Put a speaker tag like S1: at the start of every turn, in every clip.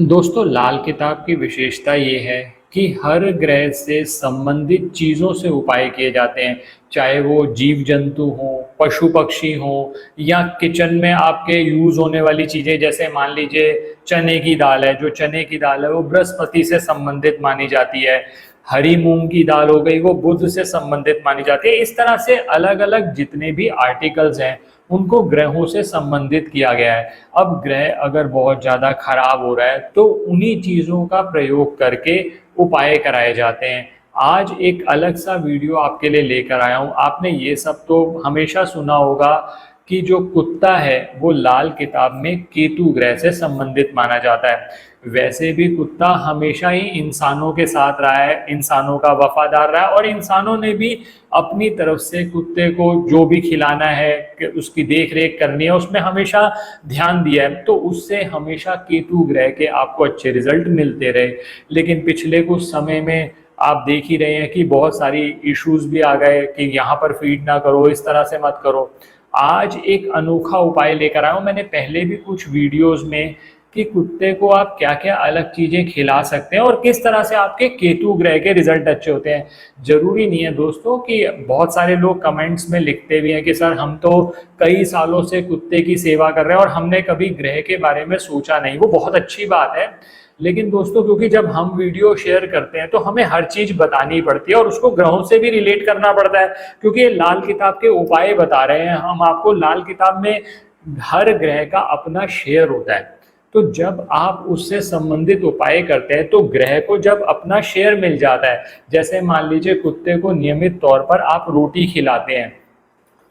S1: दोस्तों, लाल किताब की विशेषता ये है कि हर ग्रह से संबंधित चीज़ों से उपाय किए जाते हैं। चाहे वो जीव जंतु हों, पशु पक्षी हों, या किचन में आपके यूज़ होने वाली चीज़ें। जैसे मान लीजिए चने की दाल है, जो चने की दाल है वो बृहस्पति से संबंधित मानी जाती है। हरी मूंग की दाल हो गई, वो बुध से संबंधित मानी जाती है। इस तरह से अलग अलग जितने भी आर्टिकल्स हैं उनको ग्रहों से संबंधित किया गया है। अब ग्रह अगर बहुत ज़्यादा खराब हो रहा है तो उन्हीं चीज़ों का प्रयोग करके उपाय कराए जाते हैं। आज एक अलग सा वीडियो आपके लिए लेकर आया हूँ। आपने ये सब तो हमेशा सुना होगा कि जो कुत्ता है वो लाल किताब में केतु ग्रह से संबंधित माना जाता है। वैसे भी कुत्ता हमेशा ही इंसानों के साथ रहा है, इंसानों का वफादार रहा है, और इंसानों ने भी अपनी तरफ से कुत्ते को जो भी खिलाना है, उसकी देख रेख करनी है, उसमें हमेशा ध्यान दिया है। तो उससे हमेशा केतु ग्रह के आपको अच्छे रिजल्ट मिलते रहे। लेकिन पिछले कुछ समय में आप देख ही रहे हैं कि बहुत सारी इश्यूज भी आ गए कि यहाँ पर फीड ना करो, इस तरह से मत करो। आज एक अनोखा उपाय लेकर आया हूँ। मैंने पहले भी कुछ वीडियोस में कि कुत्ते को आप क्या क्या अलग चीजें खिला सकते हैं और किस तरह से आपके केतु ग्रह के रिजल्ट अच्छे होते हैं। जरूरी नहीं है दोस्तों कि बहुत सारे लोग कमेंट्स में लिखते भी हैं कि सर हम तो कई सालों से कुत्ते की सेवा कर रहे हैं और हमने कभी ग्रह के बारे में सोचा नहीं। वो बहुत अच्छी बात है, लेकिन दोस्तों क्योंकि जब हम वीडियो शेयर करते हैं तो हमें हर चीज बतानी पड़ती है और उसको ग्रहों से भी रिलेट करना पड़ता है। क्योंकि ये लाल किताब के उपाय बता रहे हैं हम आपको। लाल किताब में हर ग्रह का अपना शेयर होता है। तो जब आप उससे संबंधित उपाय करते हैं तो ग्रह को जब अपना शेयर मिल जाता है, जैसे मान लीजिए कुत्ते को नियमित तौर पर आप रोटी खिलाते हैं,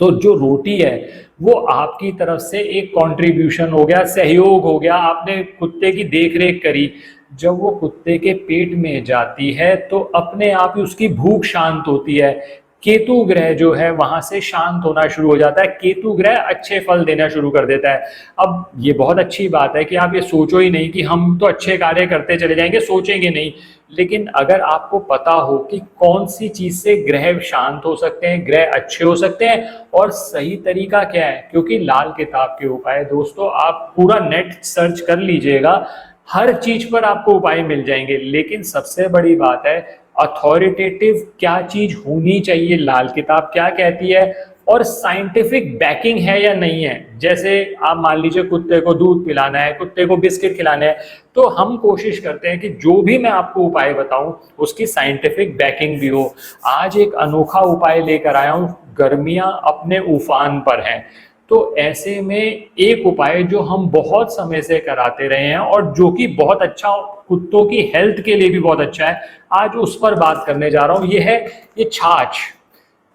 S1: तो जो रोटी है वो आपकी तरफ से एक कंट्रीब्यूशन हो गया, सहयोग हो गया। आपने कुत्ते की देख रेख करी। जब वो कुत्ते के पेट में जाती है तो अपने आप ही उसकी भूख शांत होती है। केतु ग्रह जो है वहां से शांत होना शुरू हो जाता है। केतु ग्रह अच्छे फल देना शुरू कर देता है। अब ये बहुत अच्छी बात है कि आप ये सोचो ही नहीं कि हम तो अच्छे कार्य करते चले जाएंगे, सोचेंगे नहीं। लेकिन अगर आपको पता हो कि कौन सी चीज से ग्रह शांत हो सकते हैं, ग्रह अच्छे हो सकते हैं और सही तरीका क्या है, क्योंकि लाल किताब के उपाय दोस्तों आप पूरा नेट सर्च कर लीजिएगा, हर चीज पर आपको उपाय मिल जाएंगे। लेकिन सबसे बड़ी बात है अथॉरिटेटिव क्या चीज होनी चाहिए, लाल किताब क्या कहती है, और साइंटिफिक बैकिंग है या नहीं है। जैसे आप मान लीजिए कुत्ते को दूध पिलाना है, कुत्ते को बिस्किट खिलाना है, तो हम कोशिश करते हैं कि जो भी मैं आपको उपाय बताऊं उसकी साइंटिफिक बैकिंग भी हो। आज एक अनोखा उपाय लेकर आया हूं। गर्मियां अपने उफान पर हैं, तो ऐसे में एक उपाय जो हम बहुत समय से कराते रहे हैं और जो कि बहुत अच्छा, कुत्तों की हेल्थ के लिए भी बहुत अच्छा है, आज उस पर बात करने जा रहा हूं। ये है ये छाछ।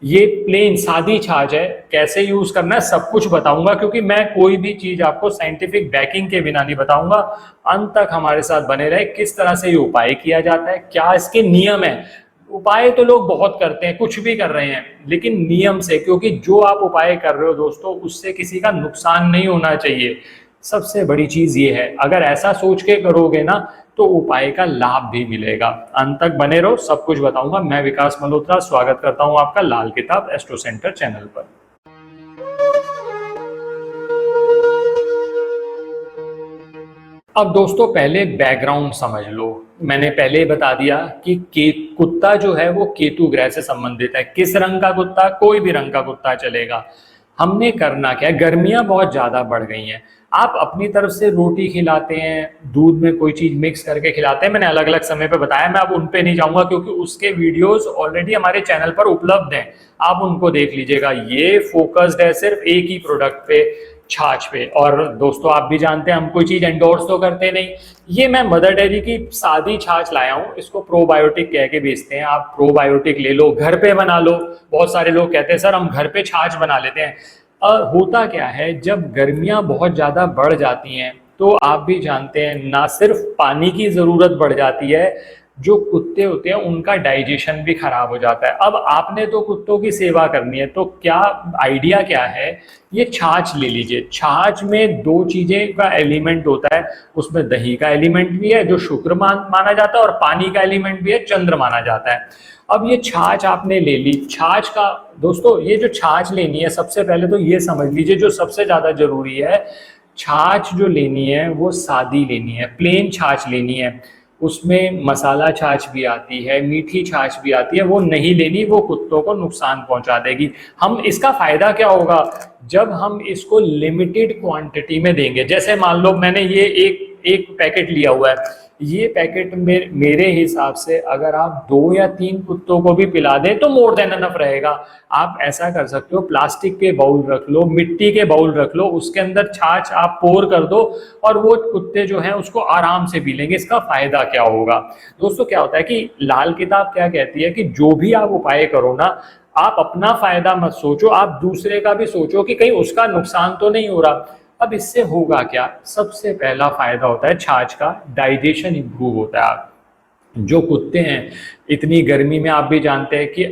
S1: ये प्लेन सादी छाछ है। कैसे यूज करना है सब कुछ बताऊंगा, क्योंकि मैं कोई भी चीज आपको साइंटिफिक बैकिंग के बिना नहीं बताऊंगा। अंत तक हमारे साथ बने रहे। किस तरह से ये उपाय किया जाता है, क्या इसके नियम है। उपाय तो लोग बहुत करते हैं, कुछ भी कर रहे हैं, लेकिन नियम से, क्योंकि जो आप उपाय कर रहे हो दोस्तों उससे किसी का नुकसान नहीं होना चाहिए। सबसे बड़ी चीज ये है, अगर ऐसा सोच के करोगे ना तो उपाय का लाभ भी मिलेगा। अंत तक बने रहो, सब कुछ बताऊंगा। मैं विकास मल्होत्रा स्वागत करता हूं आपका लाल किताब एस्ट्रो सेंटर चैनल पर। अब दोस्तों पहले बैकग्राउंड समझ लो। मैंने पहले ही बता दिया कि कुत्ता जो है वो केतु ग्रह से संबंधित है। किस रंग का कुत्ता, कोई भी रंग का कुत्ता चलेगा। हमने करना क्या है, गर्मियां बहुत ज्यादा बढ़ गई हैं। आप अपनी तरफ से रोटी खिलाते हैं, दूध में कोई चीज मिक्स करके खिलाते हैं, मैंने अलग अलग समय पे बताया। मैं अब उन पे नहीं जाऊंगा क्योंकि उसके वीडियोस ऑलरेडी हमारे चैनल पर उपलब्ध हैं, आप उनको देख लीजिएगा। ये फोकस्ड है सिर्फ एक ही प्रोडक्ट पे, छाछ पे। और दोस्तों आप भी जानते हैं हम कोई चीज एंडोर्स तो करते नहीं। ये मैं मदर डेयरी की सादी छाछ लाया हूँ, इसको प्रोबायोटिक कह के बेचते हैं। आप प्रोबायोटिक ले लो, घर पे बना लो। बहुत सारे लोग कहते हैं सर हम घर पे छाछ बना लेते हैं। होता क्या है, जब गर्मियां बहुत ज्यादा बढ़ जाती हैं तो आप भी जानते हैं ना, सिर्फ पानी की जरूरत बढ़ जाती है, जो कुत्ते होते हैं उनका डाइजेशन भी खराब हो जाता है। अब आपने तो कुत्तों की सेवा करनी है, तो क्या आइडिया क्या है, ये छाछ ले लीजिए। छाछ में दो चीजें का एलिमेंट होता है, उसमें दही का एलिमेंट भी है जो शुक्र माना जाता है, और पानी का एलिमेंट भी है, चंद्र माना जाता है। अब ये छाछ आपने ले ली। छाछ का दोस्तों, ये जो छाछ लेनी है सबसे पहले तो ये समझ लीजिए, जो सबसे ज्यादा जरूरी है, छाछ जो लेनी है वो सादी लेनी है, प्लेन छाछ लेनी है। उसमें मसाला छाछ भी आती है, मीठी छाछ भी आती है, वो नहीं लेनी, वो कुत्तों को नुकसान पहुंचा देगी। हम इसका फायदा क्या होगा, जब हम इसको लिमिटेड क्वांटिटी में देंगे। जैसे मान लो मैंने ये एक एक पैकेट लिया हुआ है, ये पैकेट में मेरे हिसाब से अगर आप 2 या 3 कुत्तों को भी पिला दें तो मोर देन एनफ रहेगा। आप ऐसा कर सकते हो, प्लास्टिक के बाउल रख लो, मिट्टी के बाउल रख लो, उसके अंदर छाछ आप पोर कर दो और वो कुत्ते जो हैं उसको आराम से पी लेंगे। इसका फायदा क्या होगा दोस्तों, क्या होता है कि लाल किताब क्या कहती है कि जो भी आप उपाय करो ना, आप अपना फायदा मत सोचो, आप दूसरे का भी सोचो कि कहीं उसका नुकसान तो नहीं हो रहा। अब इससे होगा क्या, सबसे पहला फायदा होता है छाछ का, डाइजेशन इंप्रूव होता है। जो कुत्ते हैं, इतनी गर्मी में आप भी जानते हैं कि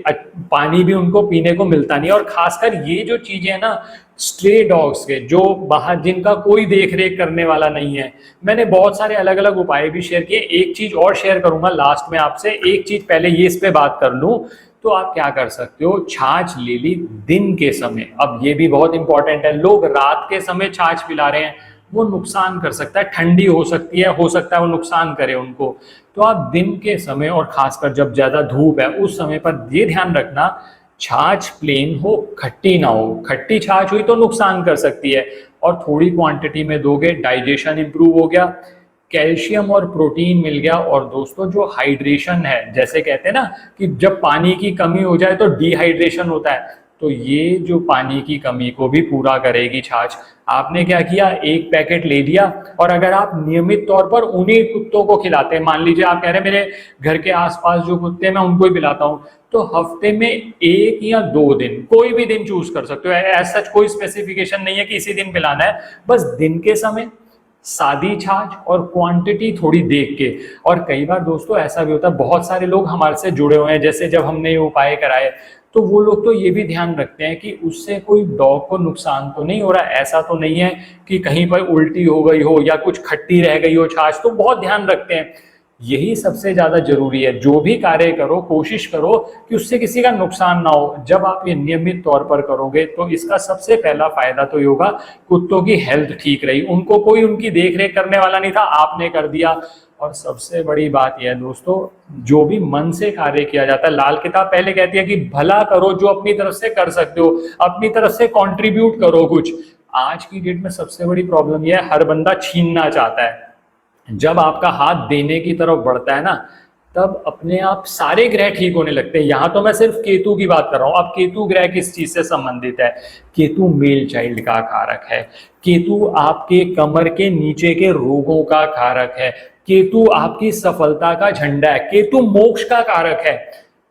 S1: पानी भी उनको पीने को मिलता नहीं, और खासकर ये जो चीजें हैं ना, स्ट्रे डॉग्स के जो बाहर, जिनका कोई देख रेख करने वाला नहीं है, मैंने बहुत सारे अलग अलग उपाय भी शेयर किए। एक चीज और शेयर करूंगा लास्ट में आपसे, एक चीज पहले ये इस पे बात कर लूं। तो आप क्या कर सकते हो, छाछ ले ली दिन के समय। अब ये भी बहुत इंपॉर्टेंट है, लोग रात के समय छाछ पिला रहे हैं, वो नुकसान कर सकता है, ठंडी हो सकती है, हो सकता है वो नुकसान करे उनको। तो आप दिन के समय, और खासकर जब ज्यादा धूप है उस समय पर ये ध्यान रखना, छाछ प्लेन हो, खट्टी ना हो। खट्टी छाछ हुई तो नुकसान कर सकती है, और थोड़ी क्वांटिटी में दोगे, डाइजेशन इंप्रूव हो गया, कैल्शियम और प्रोटीन मिल गया। और दोस्तों जो हाइड्रेशन है, जैसे कहते हैं ना कि जब पानी की कमी हो जाए तो डिहाइड्रेशन होता है, तो ये जो पानी की कमी को भी पूरा करेगी छाछ। आपने क्या किया, एक पैकेट ले लिया, और अगर आप नियमित तौर पर उन्हीं कुत्तों को खिलाते हैं, मान लीजिए आप कह रहे हैं मेरे घर के आसपास जो कुत्ते हैं मैं उनको ही पिलाता हूं, तो हफ्ते में 1 या 2 दिन, कोई भी दिन चूज कर सकते हो। ऐसा कोई स्पेसिफिकेशन नहीं है कि इसी दिन पिलाना है, बस दिन के समय सादी छाछ और क्वांटिटी थोड़ी देख के। और कई बार दोस्तों ऐसा भी होता है, बहुत सारे लोग हमारे से जुड़े हुए हैं, जैसे जब हमने ये उपाय कराए तो वो लोग तो ये भी ध्यान रखते हैं कि उससे कोई डॉग को नुकसान तो नहीं हो रहा, ऐसा तो नहीं है कि कहीं पर उल्टी हो गई हो या कुछ खट्टी रह गई हो छाछ, तो बहुत ध्यान रखते हैं। यही सबसे ज्यादा जरूरी है, जो भी कार्य करो कोशिश करो कि उससे किसी का नुकसान ना हो। जब आप ये नियमित तौर पर करोगे तो इसका सबसे पहला फायदा तो ये होगा, कुत्तों की हेल्थ ठीक रही, उनको कोई उनकी देख रेख करने वाला नहीं था, आपने कर दिया। और सबसे बड़ी बात यह है दोस्तों, जो भी मन से कार्य किया जाता है, लाल किताब पहले कहती है कि भला करो जो अपनी तरफ से कर सकते हो, अपनी तरफ से कंट्रीब्यूट करो कुछ। आज की डेट में सबसे बड़ी प्रॉब्लम यह है, हर बंदा छीनना चाहता है। जब आपका हाथ देने की तरफ बढ़ता है ना, तब अपने आप सारे ग्रह ठीक होने लगते हैं। यहां तो मैं सिर्फ केतु की बात कर रहा हूं। अब केतु ग्रह किस चीज से संबंधित है, केतु मेल चाइल्ड का कारक है, केतु आपके कमर के नीचे के रोगों का कारक है, केतु आपकी सफलता का झंडा है, केतु मोक्ष का कारक है।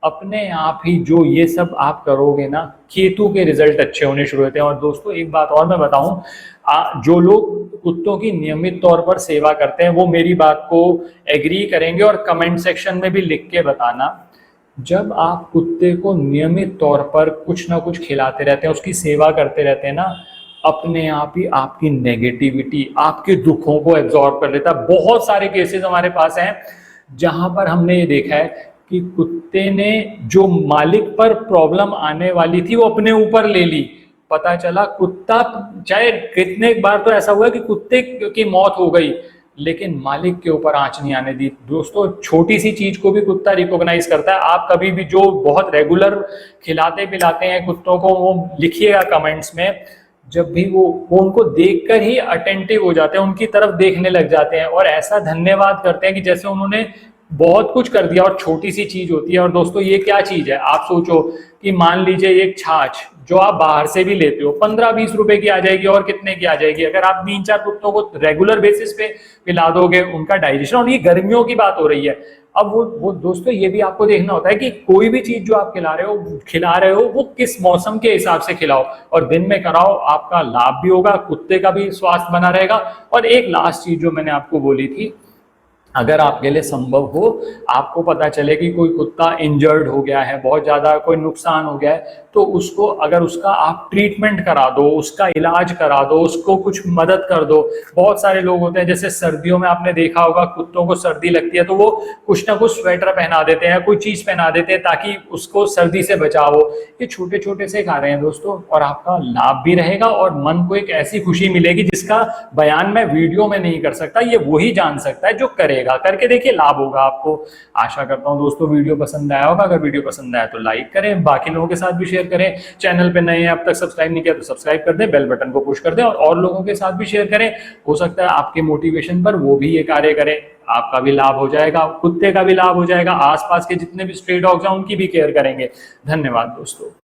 S1: अपने आप ही जो ये सब आप करोगे ना, केतु के रिजल्ट अच्छे होने शुरू होते हैं। और दोस्तों एक बात और मैं बताऊं, जो लोग कुत्तों की नियमित तौर पर सेवा करते हैं वो मेरी बात को एग्री करेंगे, और कमेंट सेक्शन में भी लिख के बताना। जब आप कुत्ते को नियमित तौर पर कुछ ना कुछ खिलाते रहते हैं, उसकी सेवा करते रहते हैं ना, अपने आप ही आपकी नेगेटिविटी, आपके दुखों को एब्जॉर्ब कर लेता है। बहुत सारे केसेस हमारे पास हैं जहां पर हमने ये देखा है कि कुत्ते ने जो मालिक पर प्रॉब्लम आने वाली थी वो अपने ऊपर ले ली। पता चला कुत्ता, चाहे कितने बार तो ऐसा हुआ कि कुत्ते की मौत हो गई, लेकिन मालिक के ऊपर आंच नहीं आने दी। दोस्तों छोटी सी चीज को भी कुत्ता रिकॉग्नाइज करता है। आप कभी भी जो बहुत रेगुलर खिलाते पिलाते हैं कुत्तों को, वो लिखिएगा कमेंट्स में। जब भी वो उनको देखकर ही अटेंटिव हो जाते हैं, उनकी तरफ देखने लग जाते हैं, और ऐसा धन्यवाद करते हैं कि जैसे उन्होंने बहुत कुछ कर दिया। और छोटी सी चीज होती है। और दोस्तों ये क्या चीज है, आप सोचो कि मान लीजिए एक छाछ जो आप बाहर से भी लेते हो 15-20 रुपए की आ जाएगी, और कितने की आ जाएगी, अगर आप 3-4 कुत्तों को रेगुलर बेसिस पे पिला दोगे, उनका डाइजेशन। और ये गर्मियों की बात हो रही है। अब वो दोस्तों ये भी आपको देखना होता है कि कोई भी चीज जो आप खिला रहे हो वो किस मौसम के हिसाब से खिलाओ, और दिन में कराओ, आपका लाभ भी होगा, कुत्ते का भी स्वास्थ्य बना रहेगा। और एक लास्ट चीज जो मैंने आपको बोली थी, अगर आपके लिए संभव हो, आपको पता चले कि कोई कुत्ता इंजर्ड हो गया है, बहुत ज्यादा कोई नुकसान हो गया है, तो उसको अगर उसका आप ट्रीटमेंट करा दो, उसका इलाज करा दो, उसको कुछ मदद कर दो। बहुत सारे लोग होते हैं, जैसे सर्दियों में आपने देखा होगा कुत्तों को सर्दी लगती है तो वो कुछ ना कुछ स्वेटर पहना देते हैं, कोई चीज पहना देते हैं ताकि उसको सर्दी से बचाव हो। ये छोटे छोटे से कार्य हैं दोस्तों, और आपका लाभ भी रहेगा और मन को एक ऐसी खुशी मिलेगी जिसका बयान मैं वीडियो में नहीं कर सकता। ये वही जान सकता है जो करेगा, करके देखिए लाभ होगा आपको। आशा करता हूं दोस्तों वीडियो पसंद आया होगा। अगर वीडियो पसंद आया तो लाइक करें, बाकी लोगों के साथ भी शेयर करें। चैनल पे नए हैं, अब तक सब्सक्राइब नहीं किया तो सब्सक्राइब कर दें, बेल बटन को पुश कर दें और लोगों के साथ भी शेयर करें। हो सकता है आपके मोटिवेशन पर वो भी ये कार्य करें, आपका भी लाभ हो जाएगा, कुत्ते का भी लाभ हो जाएगा, आसपास के जितने भी स्ट्रे डॉग्स हैं उनकी भी केयर करेंगे। धन्यवाद दोस्तों।